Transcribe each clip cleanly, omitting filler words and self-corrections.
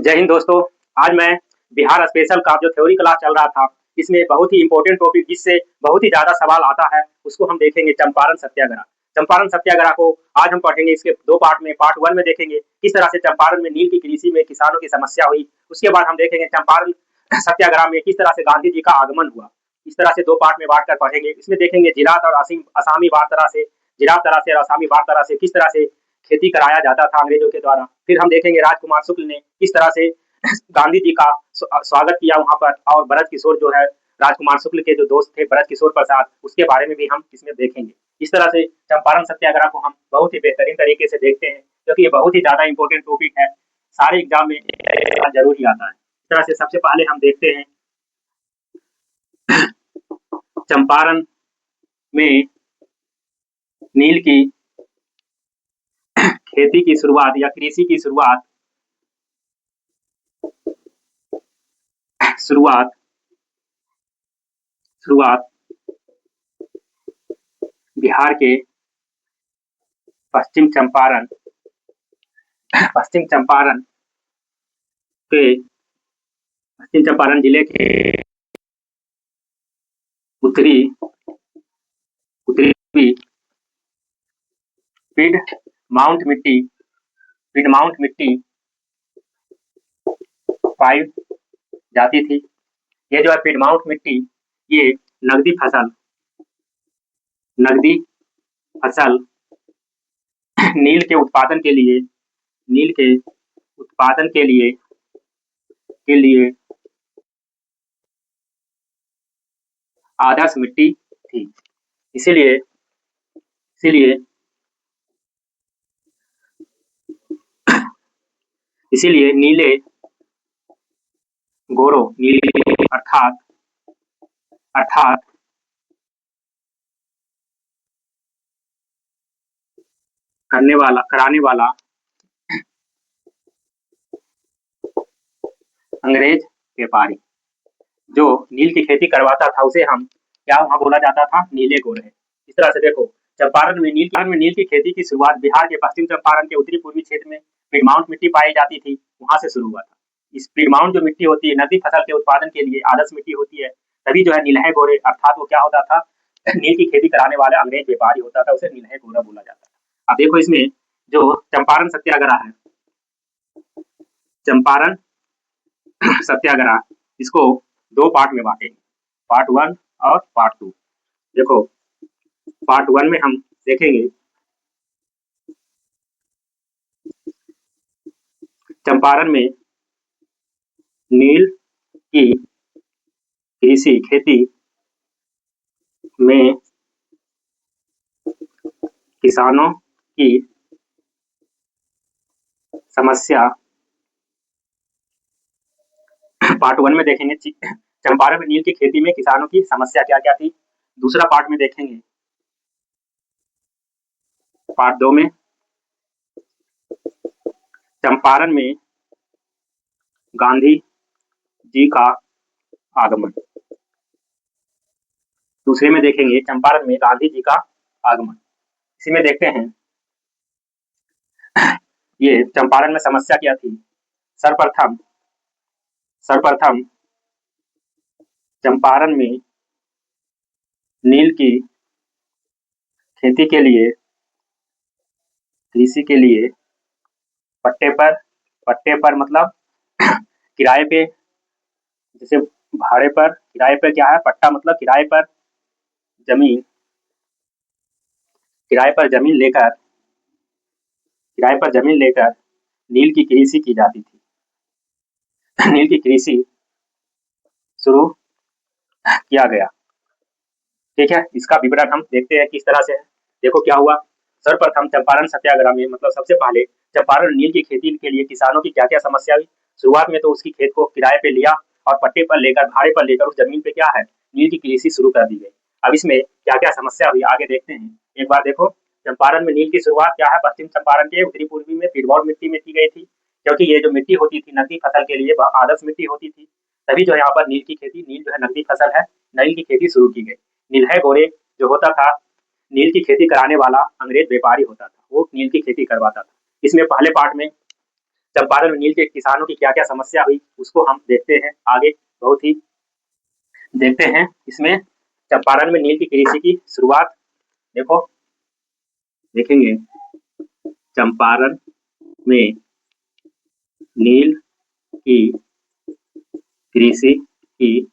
जय हिंद दोस्तों। आज मैं बिहार स्पेशल का जो थ्योरी क्लास चल रहा था, इसमें बहुत ही इम्पोर्टेंट टॉपिक जिससे बहुत ही ज़्यादा सवाल आता है, उसको हम देखेंगे चंपारण सत्याग्रह। चंपारण सत्याग्रह को आज हम पढ़ेंगे इसके 2 पार्ट में। पार्ट 1 में देखेंगे किस तरह से चंपारण में नील की कृषि में किसानों की समस्या हुई। उसके बाद हम देखेंगे चंपारण सत्याग्रह में किस तरह से गांधी जी का आगमन हुआ। इस तरह से 2 पार्ट में बाँट कर पढ़ेंगे। इसमें देखेंगे जिरात और असामी वारतरा से, जिरात तरा से और असामी वारतरा से किस तरह से खेती कराया जाता था अंग्रेजों के द्वारा। फिर हम देखेंगे राजकुमार शुक्ल ने किस तरह से गांधी जी का स्वागत किया वहाँ पर, और भरत किशोर जो है राजकुमार शुक्ल के जो दोस्त थे भरत किशोर प्रसाद, उसके बारे में भी हम इसमें देखेंगे। इस तरह से चंपारण सत्याग्रह को हम बहुत ही बेहतरीन तरीके से देखते हैं, क्योंकि ये बहुत ही ज्यादा इंपॉर्टेंट टॉपिक है, सारे एग्जाम में जरूर ही आता है। इस तरह से सबसे पहले हम देखते हैं चंपारण में नील की खेती की शुरुआत या कृषि की शुरुआत बिहार के पश्चिम चंपारण जिले के उत्तरी पिडमाउंट मिट्टी पाई जाती थी। ये जो है पिडमाउंट मिट्टी, ये नगदी फसल नील के उत्पादन के लिए आदर्श मिट्टी थी। इसीलिए नीले गोरो अर्थात कराने वाला अंग्रेज व्यापारी जो नील की खेती करवाता था, उसे हम क्या वहाँ बोला जाता था, नीले गोरे। इस तरह से देखो, चंपारण में नील की खेती की शुरुआत बिहार के पश्चिम चंपारण के उत्तरी पूर्वी क्षेत्र में पिडमाउंट मिट्टी पाई जाती थी, वहां से शुरू हुआ था। इस पिडमाउंट जो मिट्टी होती है नकदी फसल के उत्पादन के लिए आदर्श मिट्टी होती है, तभी जो है नीलहे गोरे अर्थात वो क्या होता था, नील की खेती कराने वाले अंग्रेज व्यापारी होता था, उसे नीलहे गोरा बोला जाता था। अब देखो इसमें जो चंपारण सत्याग्रह है, चंपारण सत्याग्रह, इसको 2 पार्ट में बांटेंगे, पार्ट 1 और पार्ट 2। देखो पार्ट 1 में हम देखेंगे चंपारण में नील की कृषि खेती में किसानों की समस्या। पार्ट 1 में देखेंगे चंपारण में नील की खेती में किसानों की समस्या क्या क्या थी। दूसरा पार्ट में देखेंगे पार्ट 2 में चंपारण में गांधी जी का आगमन। दूसरे में देखेंगे चंपारण में गांधी जी का आगमन। इसी में देखते हैं ये चंपारण में समस्या क्या थी। सर्वप्रथम चंपारण में नील की खेती के लिए, कृषि के लिए पट्टे पर मतलब किराए पे, जैसे भाड़े पर, किराए पर क्या है, पट्टा मतलब किराए पर जमीन लेकर नील की कृषि की जाती थी। नील की कृषि शुरू किया गया। ठीक है, इसका विवरण हम देखते हैं किस तरह से है। देखो क्या हुआ, सर्वप्रथम चंपारण सत्याग्रह में मतलब सबसे पहले चंपारण नील की खेती के लिए किसानों की क्या क्या समस्या हुई। शुरुआत में तो उसकी खेत को किराए पे लिया और पट्टे पर लेकर, भाड़े पर लेकर उस जमीन पे क्या है, नील की कृषि शुरू कर दी गई। अब इसमें क्या क्या समस्या हुई आगे देखते हैं। एक बार देखो, चंपारण में नील की शुरुआत क्या है, पश्चिम चंपारण के उत्तरी पूर्वी में पिडमौर मिट्टी में की गई थी, क्योंकि ये जो मिट्टी होती थी नकदी फसल के लिए वह आदर्श मिट्टी होती थी, तभी जो यहाँ पर नील की खेती, नील जो है नकदी फसल है, नील की खेती शुरू की गई। नीलहे गोरे जो होता था, नील की खेती कराने वाला अंग्रेज व्यापारी होता था, वो नील की खेती करवाता था। इसमें पहले पार्ट में चंपारण में नील के किसानों की क्या-क्या समस्या हुई उसको हम देखते हैं आगे, बहुत ही देखते हैं। इसमें चंपारण में नील की कृषि की शुरुआत देखो देखेंगे, चंपारण में नील की कृषि की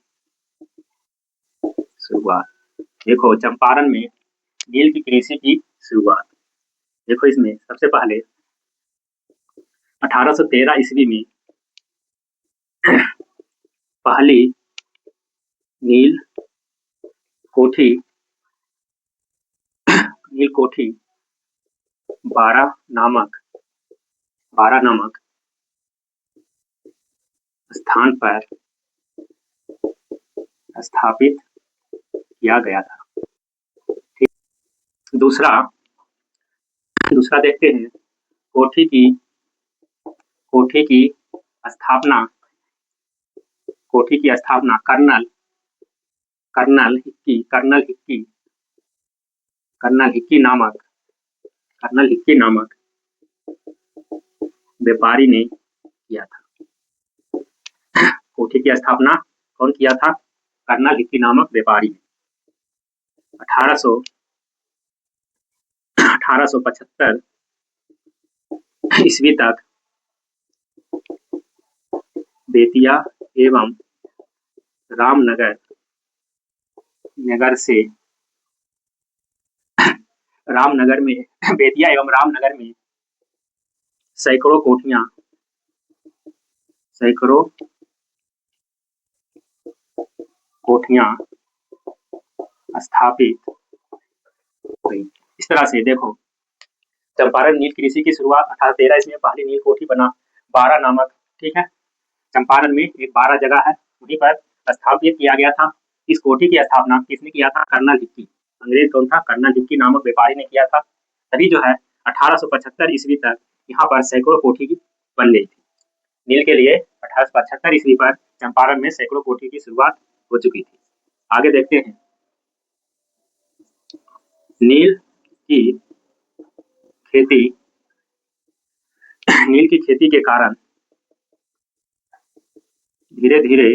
शुरुआत। देखो चंपारण में नील की कृषि की शुरुआत, देखो इसमें सबसे पहले 1813 ईस्वी में पहली नील कोठी बारा नामक स्थान पर स्थापित किया गया था। दूसरा देखते हैं, कोठी की स्थापना कर्नल हिक्की नामक व्यापारी ने किया था। कोठी की स्थापना कौन किया था? कर्नल हिक्की नामक व्यापारी ने। 1875 ईस्वी तक बेतिया एवं रामनगर में सैकड़ों कोठियां स्थापित हुई। इस तरह से देखो चंपारण नील कृषि की शुरुआत 1813 ईस्वी में पहली नील कोठी बना बारा नामक, ठीक है, चंपारण में एक बारा जगह है, वहीं पर स्थापित किया गया था। इस कोठी की स्थापना किसने किया था? Colonel Hickey. अंग्रेज कौन था? कर्नल हिक्की नामक व्यापारी ने किया था। तभी जो है 1875 ईस्वी तक यहाँ पर सैकड़ों कोठी बन गई थी। नील के लिए 1875 ईस्वी पर चंपारण में सैकड़ों कोठी की शुरुआत हो चुकी थी। आगे देखते हैं, नील की खेती के कारण धीरे धीरे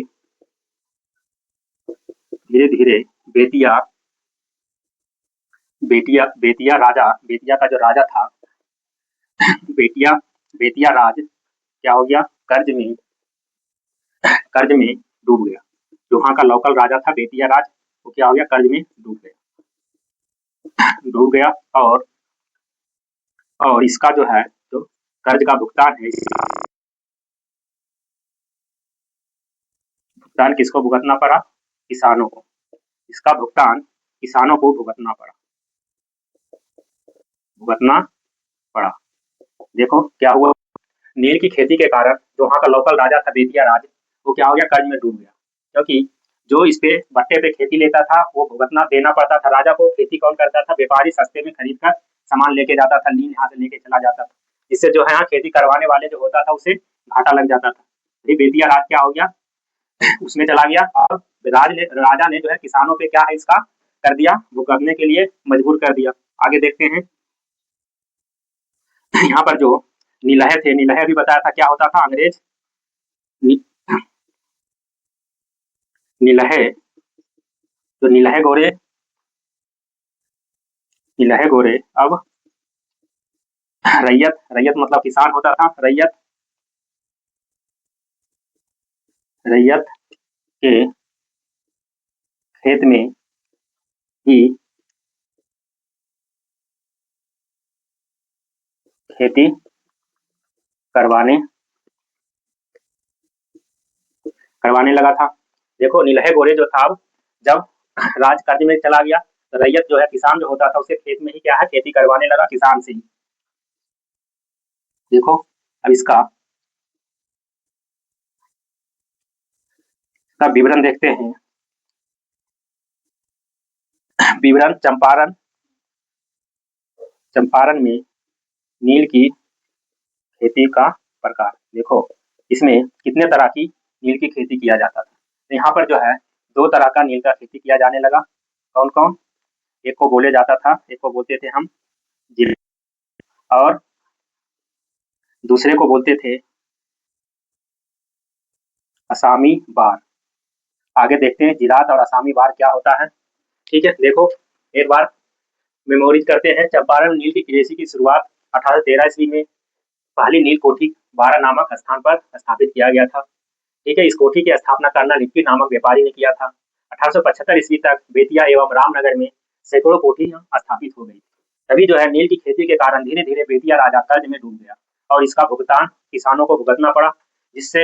बेतिया का जो राजा था, बेतिया राज क्या हो गया? कर्ज में डूब गया। जो वहाँ का लोकल राजा था बेतिया राज, वो क्या हो गया? कर्ज में डूब गया और इसका जो है जो कर्ज का भुगतान है, भुगतान किसको भुगतना पड़ा? किसानों को। इसका भुगतान किसानों को भुगतना पड़ा। देखो क्या हुआ, नील की खेती के कारण जो वहाँ का लोकल राजा था बेतिया राज, वो क्या हो गया? कर्ज में डूब गया, क्योंकि जो इस पे बट्टे पे खेती लेता था वो भुगतना देना पड़ता था राजा को। खेती कौन करता था? व्यापारी सस्ते में खरीद कर सामान लेके जाता था, नील यहाँ से लेके चला जाता था। इससे जो है यहाँ खेती करवाने वाले जो होता था उसे घाटा लग जाता था। बेतिया राज क्या हो गया? उसमें चला गया और राजा ने जो है किसानों पे क्या है इसका कर दिया, भुगतने के लिए मजबूर कर दिया। आगे देखते हैं, यहाँ पर जो नीलहे थे, नीलहे भी बताया था क्या होता था? अंग्रेज नीलहे गोरे अब रैयत मतलब किसान होता था। रैयत के खेत में ही खेती करवाने लगा था। देखो नीलहे गोरे जो था, जब राज कर्ज में चला गया तो रैयत जो है किसान जो होता था उसे खेत में ही क्या है खेती करवाने लगा किसान से ही। देखो अब इसका विवरण देखते हैं। विवरण चंपारण में नील की खेती का प्रकार। देखो इसमें कितने तरह की नील की खेती किया जाता था। तो यहाँ पर जो है 2 तरह का नील का खेती किया जाने लगा। कौन कौन? एक को बोले जाता था, एक को बोलते थे हम जिल, और दूसरे को बोलते थे असामी बार। आगे देखते हैं जिरात और असामी बार क्या होता है। ठीक है, देखो एक बार मेमोरीज करते हैं। चंपारण नील की कृषि की शुरुआत 1813 ईस्वी में पहली नील कोठी बारा नामक स्थान पर स्थापित किया गया था। ठीक है, इस कोठी की स्थापना करना लिप्पी नामक व्यापारी ने किया था। 1875 ईस्वी तक बेतिया एवं रामनगर में सैकड़ों कोठियां स्थापित हो गई। तभी जो है नील की खेती के कारण धीरे धीरे बेतिया राजा कर्ज में डूब गया और इसका भुगतान किसानों को भुगतना पड़ा, जिससे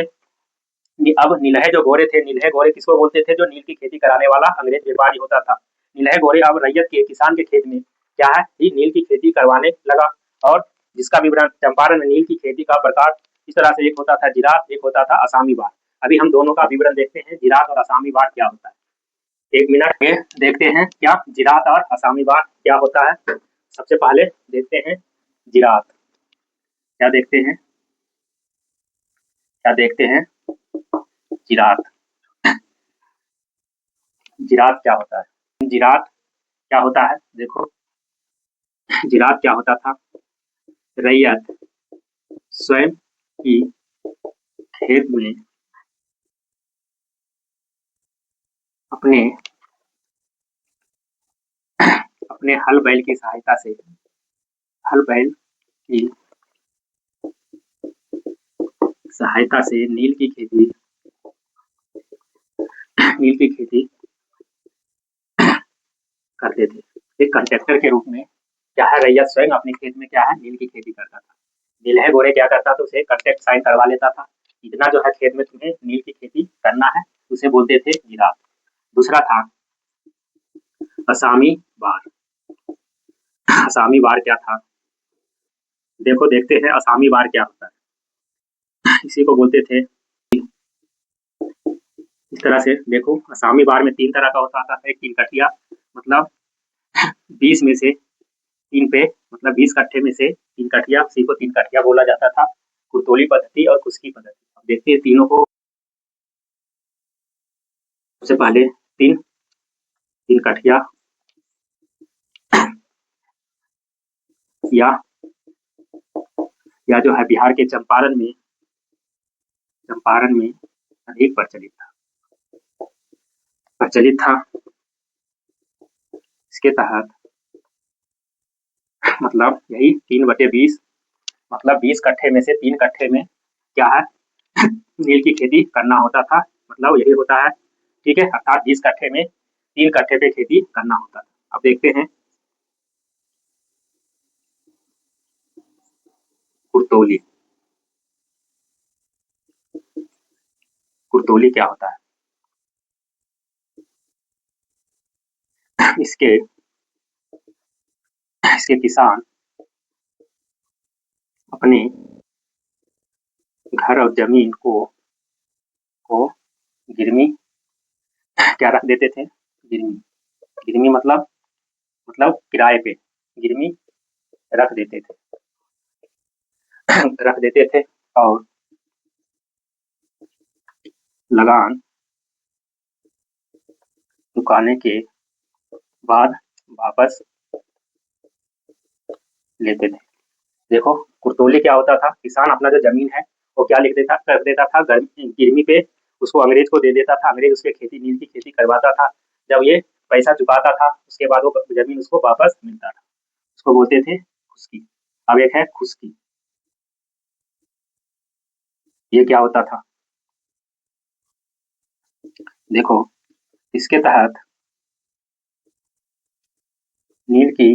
अब नीलहे जो गोरे थे, नीलहे गोरे किसको बोलते थे? जो नील की खेती कराने वाला अंग्रेज व्यापारी होता था। नीलहे गोरे अब रैयत के किसान के खेत में क्या है ही नील की खेती करवाने लगा। और जिसका विवरण चंपारण में नील की खेती का प्रकार इस तरह से, एक होता था जिरात, एक होता था असामी बार। अभी हम दोनों का विवरण देखते हैं, जिरात और असामी बार क्या होता है। 1 मिनट में देखते हैं क्या जिरात और असामी बार क्या होता है। सबसे पहले देखते हैं जिरात। क्या देखते हैं? क्या देखते हैं? जिरात। जिरात क्या होता है? जिरात क्या होता है? देखो जिरात क्या होता था? रैयत स्वयं की खेत में अपने अपने हल बैल की सहायता से, हल बैल की सहायता से नील की खेती करते थे। एक कंट्रैक्टर के रूप में क्या है, रैयत स्वयं अपने खेत में क्या है नील की खेती करता था। नीलहे गोरे क्या करता था? उसे कॉन्ट्रैक्ट साइन करवा लेता था, इतना जो है खेत में तुम्हें नील की खेती करना है, उसे बोलते थे जिरात। दूसरा था असामी बार। असामी बार क्या था? देखो देखते हैं असामी बार क्या होता है। इसी को बोलते थे इस तरह से। देखो असामी बार में 3 तरह का होता था। एक 3 कटिया, मतलब 20 में से 3 पे, मतलब 20 कट्ठे में से 3 कटिया, उसी को 3 कटिया बोला जाता था। कुर्तोली पद्धति और खुशकी पद्धति। अब देखते हैं तीनों को। सबसे पहले 3 कटिया या जो है बिहार के चंपारण में अधिक प्रचलित था। इसके तहत मतलब यही 3/20, मतलब 20 कट्ठे में से 3 कट्ठे में क्या है नील की खेती करना होता था, मतलब यही होता है। ठीक है, अर्थात 20 कट्ठे में 3 कट्ठे पे खेती करना होता था। अब देखते हैं कुर्तोली। कुर्तोली क्या होता है? इसके इसके किसान अपने घर और जमीन को गिरवी क्या रख देते थे? गिरवी। गिरवी मतलब किराए पे गिरवी रख देते थे। रख देते थे और लगान चुकाने के बाद वापस लेते थे। देखो कुर्तोली क्या होता था? किसान अपना जो जमीन है वो क्या लिख देता कर देता था गिरवी पे, उसको अंग्रेज को दे देता था। अंग्रेज उसके नील की खेती करवाता था। जब ये पैसा चुकाता था उसके बाद वो जमीन उसको वापस मिलता था। उसको बोलते थे खुशकी। अब एक है खुशकी। ये क्या होता था? देखो इसके तहत नील की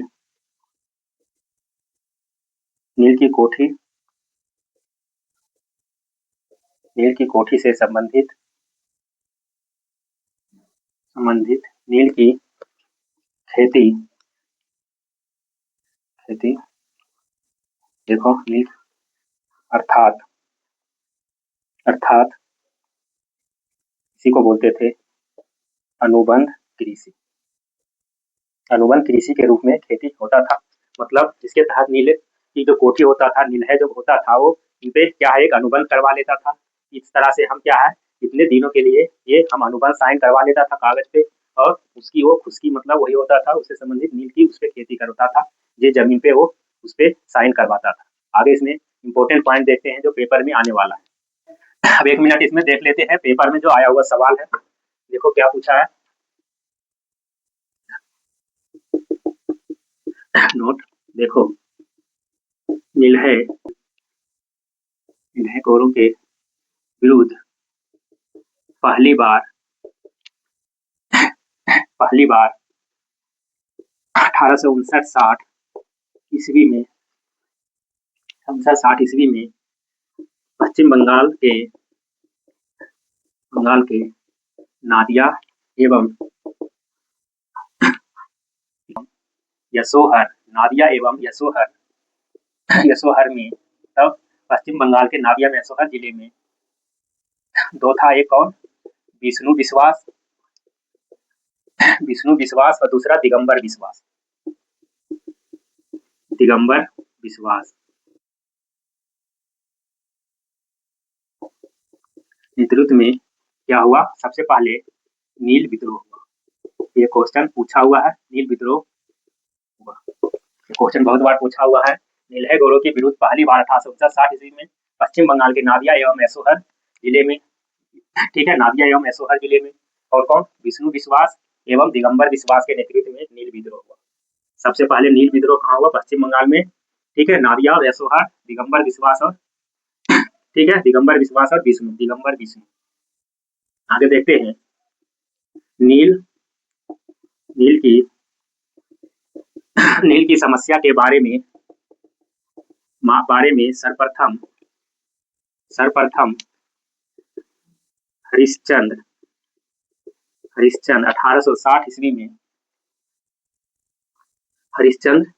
नील की कोठी नील की कोठी से संबंधित नील की खेती खेती देखो नील अर्थात अर्थात इसी को बोलते थे अनुबंध कृषि। अनुबंध कृषि के रूप में खेती होता था। मतलब इसके तहत नील की जो कोठी होता था, नीलहे जो होता था, वो इन पे क्या है एक अनुबंध करवा लेता था। इस तरह से हम क्या है इतने दिनों के लिए ये हम अनुबंध साइन करवा लेता था कागज पे, और उसकी वो खुशकी मतलब वही होता था, उससे संबंधित नील की उस पे खेती करता था। ये जमीन पे वो उस पे साइन करवाता था। आगे इसमें इंपॉर्टेंट पॉइंट देखते हैं जो पेपर में आने वाला है। अब 1 मिनट इसमें देख लेते हैं पेपर में जो आया हुआ सवाल है। देखो क्या पूछा है। नोट देखो, नीलहे गौरों के विरुद्ध पहली बार 1859-60 ईस्वी में 60 ईस्वी में पश्चिम बंगाल के नादिया एवं यशोहर में, तब पश्चिम बंगाल के नादिया में यशोहर जिले में दो था। एक कौन? विष्णु विश्वास और दूसरा दिगंबर विश्वास नेतृत्व में क्या हुआ? सबसे पहले नील विद्रोह हुआ। ये क्वेश्चन पूछा हुआ है, नील विद्रोह हुआ। क्वेश्चन बहुत बार पूछा हुआ है। नीलहे गौरों के विरुद्ध पहली बार 1859-60 ईस्वी में पश्चिम बंगाल के नादिया एवं यशोहर जिले में, ठीक है, नादिया एवं यशोहर जिले में। और कौन? विष्णु विश्वास एवं दिगंबर विश्वास के नेतृत्व में नील विद्रोह हुआ। सबसे पहले नील विद्रोह कहाँ हुआ? पश्चिम बंगाल में, ठीक है। नादिया और यशोहर, दिगंबर विश्वास और, ठीक है, दिगंबर विश्वास और विष्णु। आगे देखते हैं। नील की समस्या के बारे में सर्वप्रथम हरिश्चंद्र 1860 ईस्वी में हरिश्चंद्र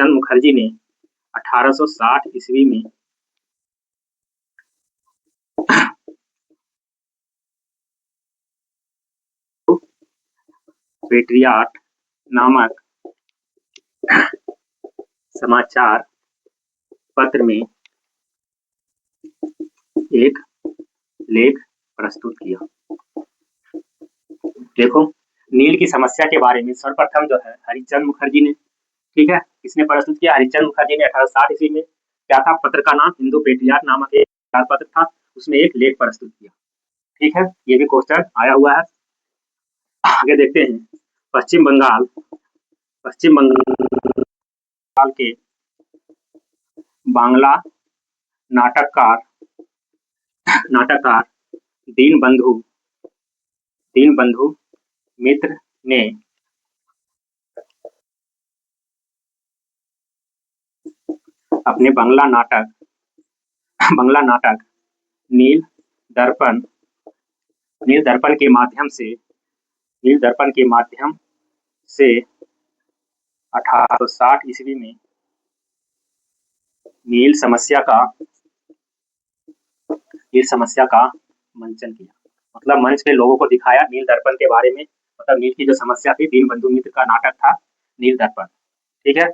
मुखर्जी ने 1860 ईस्वी में पेट्रियाट नामक समाचार पत्र में एक लेख प्रस्तुत किया। देखो, नील की समस्या के बारे में सर्वप्रथम जो है हरिश्चंद्र मुखर्जी ने, ठीक है, किसने प्रस्तुत किया? हरिश्चंद्र मुखर्जी ने 1860 ईस्वी में। क्या था? पत्र का नाम हिंदू पेट्रियाट नामक एक पत्र था, उसमें एक लेख प्रस्तुत किया। ठीक है, ये भी क्वेश्चन आया हुआ है। आगे देखते हैं। पश्चिम बंगाल के बांग्ला नाटककार दीनबंधु मित्र ने अपने बांग्ला नाटक नील दर्पण के माध्यम से 1860 ईस्वी में नील समस्या का मंचन किया। मतलब मंच पे लोगों को दिखाया नील दर्पण के बारे में। मतलब नील की जो समस्या थी, दीनबंधु मित्र का नाटक था नील दर्पण, ठीक है।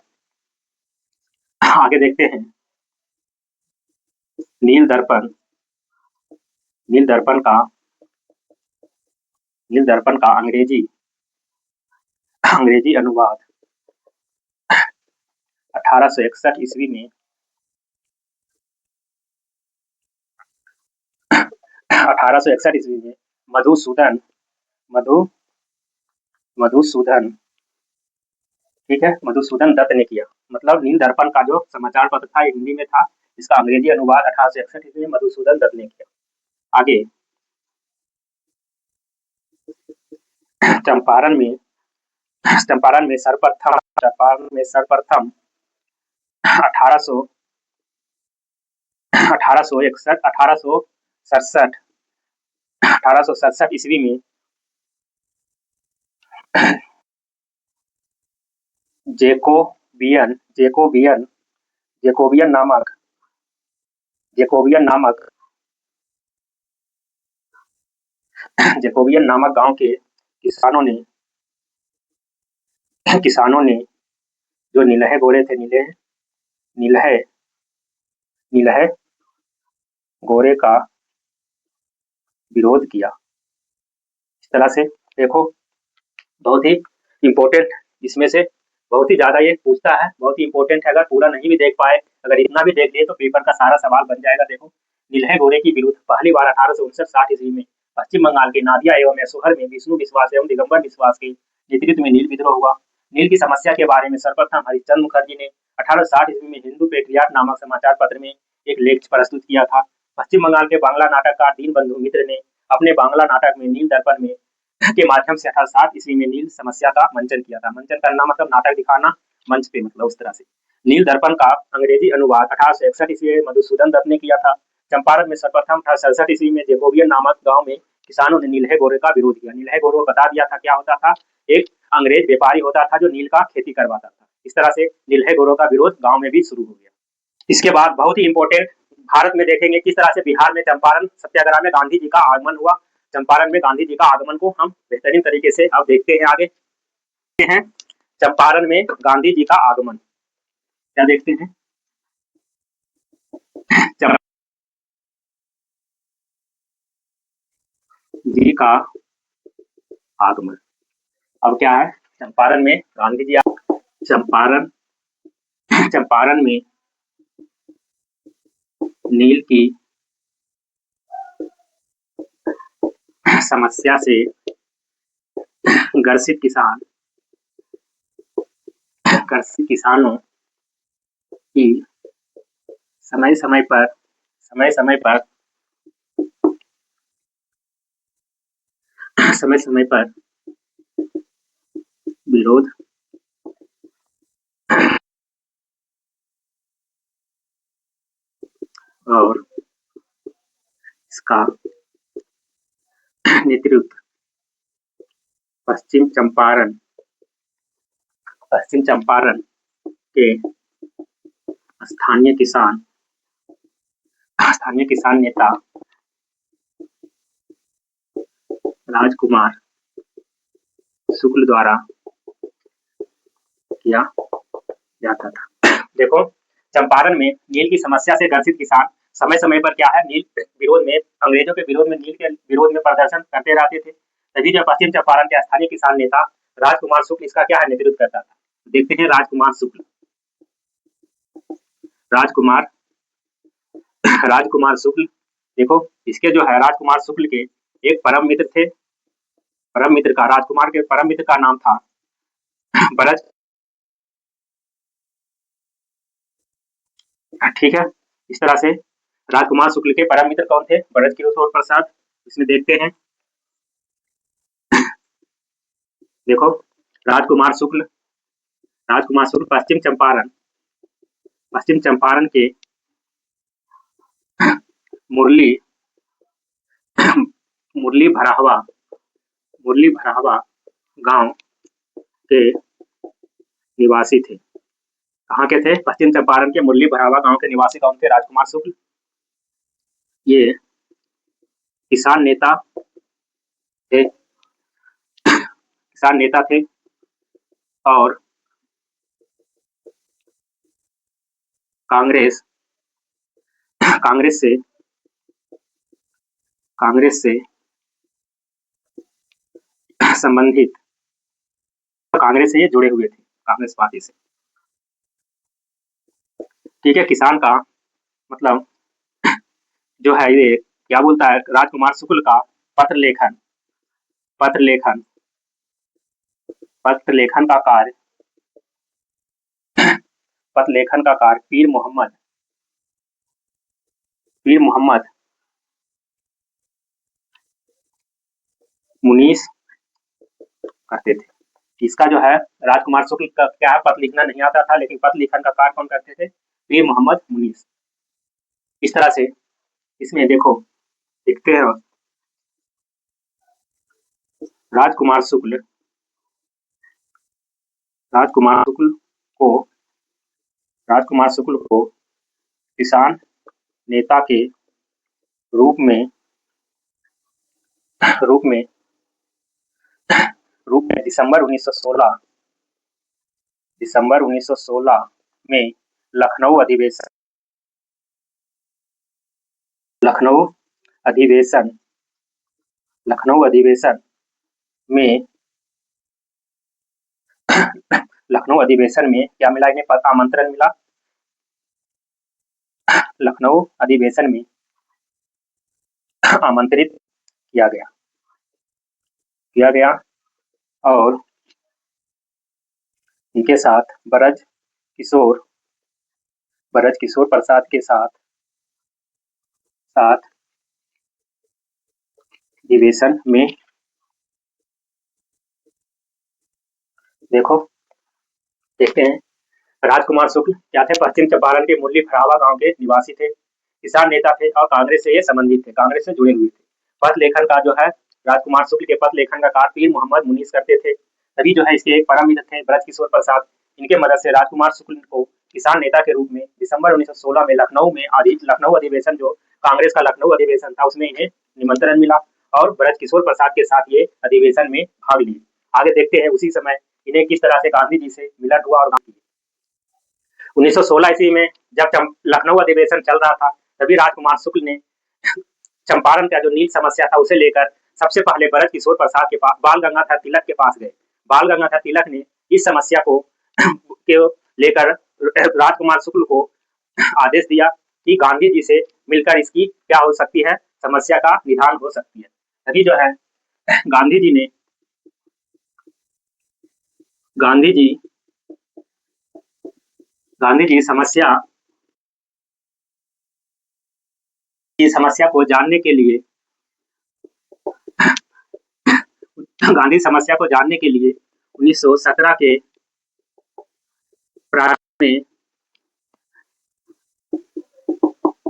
आगे देखते हैं। नील दर्पण का अंग्रेजी अनुवाद 1861 ईस्वी में 1861 ईस्वी में मधुसूदन, ठीक है, मधुसूदन दत्त ने किया। मतलब नील दर्पण का जो समाचार पत्र था हिंदी में था, इसका अंग्रेजी अनुवाद 1861 ईस्वी में मधुसूदन दत्त ने किया। आगे चंपारण में सर्वप्रथम 1867 ईस्वी में जेकोबियन नामक गांव के किसानों ने जो नीलहे गोरे थे, नीलहे गोरे का विरोध किया। इस तरह से देखो, बहुत ही इम्पोर्टेंट इसमें से बहुत ही ज़्यादा ये पूछता है, बहुत ही इम्पोर्टेंट है। अगर पूरा नहीं भी देख पाए, अगर इतना भी देख लिए तो पेपर का सारा सवाल बन जाएगा। देखो, नीलहे घोड़े की विरुद्ध पहली बार 1859-60 ईस्वी में पश्चिम बंगाल के नादिया एवं मैसूर में विष्णु विश्वास एवं दिगंबर विश्वास के नेतृत्व में नील विद्रोह हुआ। नील की समस्या के बारे में सर्वप्रथम हरिश्चंद्र मुखर्जी ने 1860 ईस्वी में हिंदू पेट्रियाट नामक समाचार पत्र में एक लेख प्रस्तुत किया था। पश्चिम बंगाल के बांग्ला नाटककार दीनबंधु मित्र ने अपने बांग्ला नाटक में नील दर्पण में के माध्यम से 1860 ईस्वी में नील समस्या का मंचन किया था। मंचन करना मतलब नाटक दिखाना, मंच पे मतलब उस तरह से। नील दर्पण का अंग्रेजी अनुवाद 1861 ईस्वी में मधुसूदन दत्त ने किया था। चंपारण में सर्वप्रथम 1867 ईस्वी में जेकोबियन नामक गांव में किसानों ने नीलहे घोड़े का विरोध किया। नीलहे घोड़े को बता दिया था क्या होता था, एक अंग्रेज व्यापारी होता था जो नील का खेती करवाता था। इस तरह से नीलहे घोड़ों का विरोध गांव में भी शुरू हो गया। इसके बाद बहुत ही इंपॉर्टेंट, भारत में देखेंगे किस तरह से बिहार में चंपारण सत्याग्रह में गांधी जी का आगमन हुआ। चंपारण में गांधी जी का आगमन को हम बेहतरीन तरीके से अब देखते हैं। आगे हैं चंपारण में गांधी जी का आगमन, क्या देखते हैं जी का आगमन। अब क्या है, चंपारण में गांधी जी चंपारण चंपारण में नील की समस्या से ग्रसित किसानों की समय समय पर समय समय पर विरोध और इसका नेतृत्व पश्चिम चंपारण के स्थानीय किसान नेता राजकुमार शुक्ल द्वारा किया जाता था। देखो, चंपारण में नील की समस्या से ग्रसित किसान समय समय पर क्या है, नील विरोध में, अंग्रेजों के विरोध में, नील के विरोध में प्रदर्शन करते रहते थे। तभी जब पश्चिम चंपारण के स्थानीय किसान नेता राजकुमार शुक्ल इसका क्या है, नेतृत्व करता था। देखते हैं राजकुमार शुक्ल। देखो, इसके जो है राजकुमार शुक्ल के एक परम मित्र थे। राजकुमार के परम मित्र का नाम था ब्रज। ठीक है, इस तरह से राजकुमार शुक्ल के परम मित्र कौन थे, ब्रज किशोर प्रसाद। इसमें देखते हैं, देखो राजकुमार शुक्ल पश्चिम चंपारण के मुरली भराहवा गांव के निवासी थे। कहाँ के थे, पश्चिम चंपारण के मुरली भराहवा गांव के निवासी कौन थे, राजकुमार शुक्ल। ये किसान नेता थे और कांग्रेस से संबंधित, कांग्रेस से ये जुड़े हुए थे, कांग्रेस पार्टी से। ठीक है, किसान का मतलब जो है ये क्या बोलता है, राजकुमार शुक्ल का पत्र लेखन का कार्य पीर मोहम्मद मुनीस करते थे। इसका जो है राजकुमार शुक्ल का क्या है, पत्र लिखना नहीं आता था, लेकिन पत्र लेखन का कार्य कौन करते थे, पीर मोहम्मद मुनीस। इस तरह से इसमें देखो देखते हैं, राजकुमार शुक्ल को किसान नेता के रूप में दिसंबर 1916 में लखनऊ अधिवेशन में लखनऊ अधिवेशन में क्या मिला इन्हें? पद आमंत्रण मिला। लखनऊ अधिवेशन में आमंत्रित किया गया और इनके साथ ब्रज किशोर प्रसाद के साथ अधिवेशन में देखते हैं। राजकुमार शुक्ल क्या थे? पश्चिम चंपारण के मुरली फरावा गांव के निवासी थे, किसान नेता थे और कांग्रेस से ये संबंधित थे, कांग्रेस से जुड़े हुए थे। पत्र लेखन का जो है राजकुमार शुक्ल के पत्र लेखन का कार्य पीर मोहम्मद मुनीस करते थे। तभी जो है इसके एक परम मित्र थे ब्रज किशोर प्रसाद। इनके मदद से राजकुमार शुक्ल को किसान नेता के रूप में दिसंबर 1916 में लखनऊ अधिवेशन जो कांग्रेस का लखनऊ अधिवेशन था उसमें इन्हें निमंत्रण मिला और ब्रज किशोर प्रसाद के साथ ये अधिवेशन में भाग लिए। आगे देखते हैं उसी समय इन्हें किस तरह से गांधी जी से मिलन हुआ और 1916 ईस्वी में जब लखनऊ अधिवेशन चल रहा था तभी राजकुमार शुक्ल ने चंपारण का जो नील समस्या था उसे लेकर सबसे पहले ब्रज किशोर प्रसाद के पास बाल गंगाधर तिलक के पास गए। बाल गंगाधर तिलक ने इस समस्या को लेकर राजकुमार शुक्ल को आदेश दिया कि गांधी जी से मिलकर इसकी क्या हो सकती है, समस्या का निदान हो सकती है। तभी जो है गांधी जी समस्या को जानने के लिए गांधी समस्या को जानने के लिए 1917 के प्रारंभ में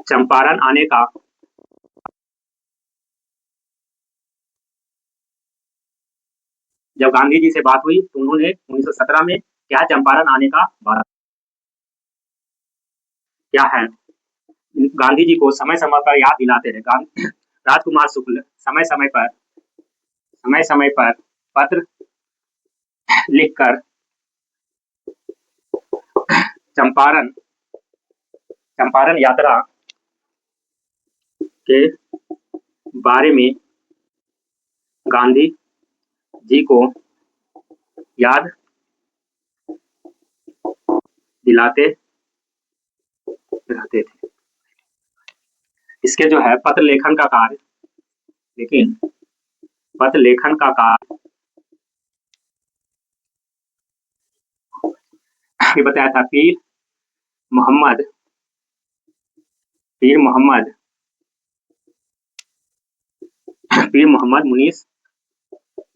चंपारण आने का जब गांधी जी से बात हुई तो उन्होंने 1917 में क्या चंपारण आने का वादा क्या है, गांधी जी को समय समय पर याद दिलाते रहे। राजकुमार शुक्ल समय समय पर पत्र लिखकर चंपारण यात्रा के बारे में गांधी जी को याद दिलाते रहते थे। इसके जो है पत्र लेखन का कार्य, लेकिन पत्र लेखन का कार्य बताया था पीर मोहम्मद मुनीस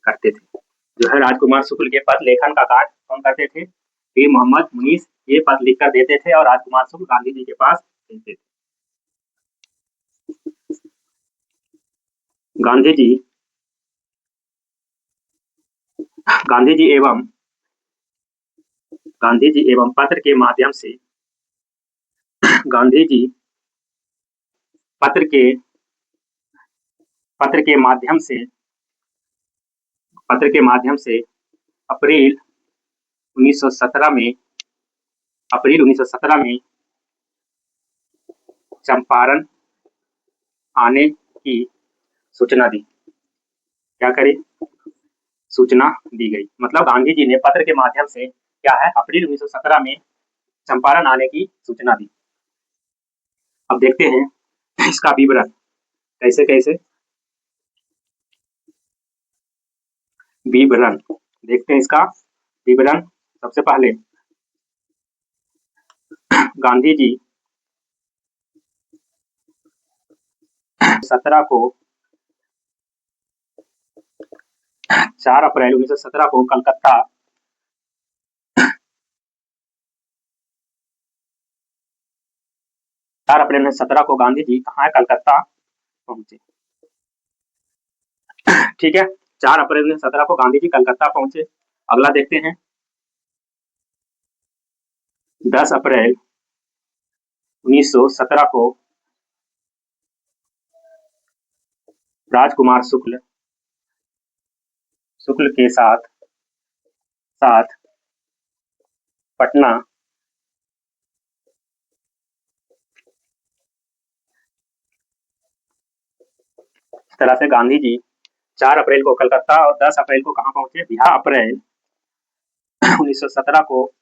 करते थे। जो है राजकुमार शुक्ल के पत्र लेखन का कार्य कौन करते थे? पीर मोहम्मद मुनीस ये पत्र लिखकर देते थे और राजकुमार शुक्ल गांधी जी के पास भेजते थे। गांधी जी एवं पत्र के माध्यम से अप्रैल 1917 में चंपारण आने की सूचना दी। क्या करी? सूचना दी गई। मतलब गांधी जी ने पत्र के माध्यम से क्या है अप्रैल 1917 में चंपारण आने की सूचना दी। अब देखते हैं इसका विवरण कैसे विवरण देखते हैं इसका विवरण। सबसे पहले गांधी जी 4 अप्रैल 1917 को कलकत्ता 4 अप्रैल 1917 को गांधी जी कहाँ है? कलकत्ता पहुंचे। ठीक है, 4 अप्रैल 1917 को गांधी जी कलकत्ता पहुंचे। अगला देखते हैं 10 अप्रैल 1917 को राजकुमार शुक्ल के साथ पटना इस तरह से गांधी जी 4 अप्रैल को कलकत्ता और 10 अप्रैल को कहाँ पहुंचे? बिहार। 1917 को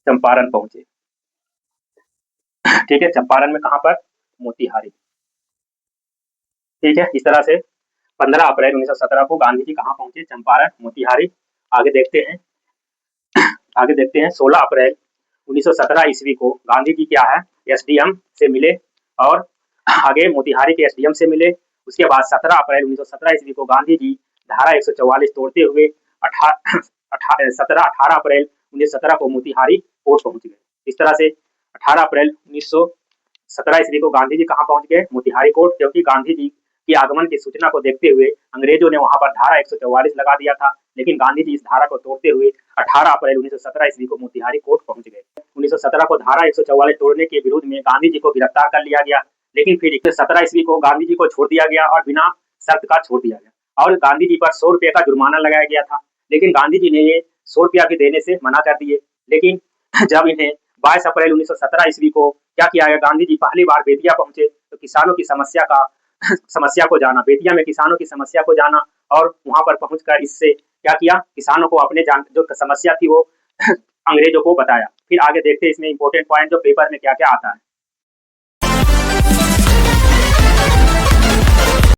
चंपारण पहुंचे। ठीक है, चंपारण में कहाँ पर? मोतिहारी। ठीक है, इस तरह से 15 अप्रैल 1917 को गांधी जी कहाँ पहुंचे? चंपारण, मोतिहारी। आगे देखते हैं, 16 अप्रैल 1917 ईस्वी को गांधी जी क्या है? एसडीएम से मिले और आगे मोतिहारी के एसडीएम से मिले। उसके बाद 17 अप्रैल 1917 ईस्वी को गांधी जी धारा 144 तोड़ते हुए 18 अप्रैल 1917 को मोतिहारी कोर्ट पहुंच गए। इस तरह से 18 अप्रैल 1917 ईस्वी को गांधी जी कहाँ पहुंच गए? मोतिहारी कोर्ट, क्योंकि गांधी जी के आगमन की सूचना को देखते हुए अंग्रेजों ने वहां पर धारा 144 लगा दिया था, लेकिन गांधी जी इस धारा को तोड़ते हुए 18 अप्रैल 1917 ईस्वी को मोतिहारी कोर्ट पहुंच गए। 1917 को धारा 144 तोड़ने के विरोध में गांधी जी को गिरफ्तार कर लिया गया, लेकिन फिर 17 ईस्वी को गांधी जी को छोड़ दिया गया और बिना शर्त का छोड़ दिया गया और गांधी जी पर 100 रुपये का जुर्माना लगाया गया था, लेकिन गांधी जी ने ये 100 रुपया भी देने से मना कर दिए। लेकिन जब इन्हें 22 अप्रैल 1917 ईस्वी को क्या किया गया? गांधी जी पहली बार बेतिया पहुंचे तो किसानों की समस्या को जाना, बेतिया में किसानों की समस्या को जाना और वहां पर पहुंचकर इससे क्या किया? किसानों को अपने जो समस्या थी वो अंग्रेजों को बताया। फिर आगे देखते हैं इसमें इंपॉर्टेंट पॉइंट जो पेपर में क्या-क्या आता है।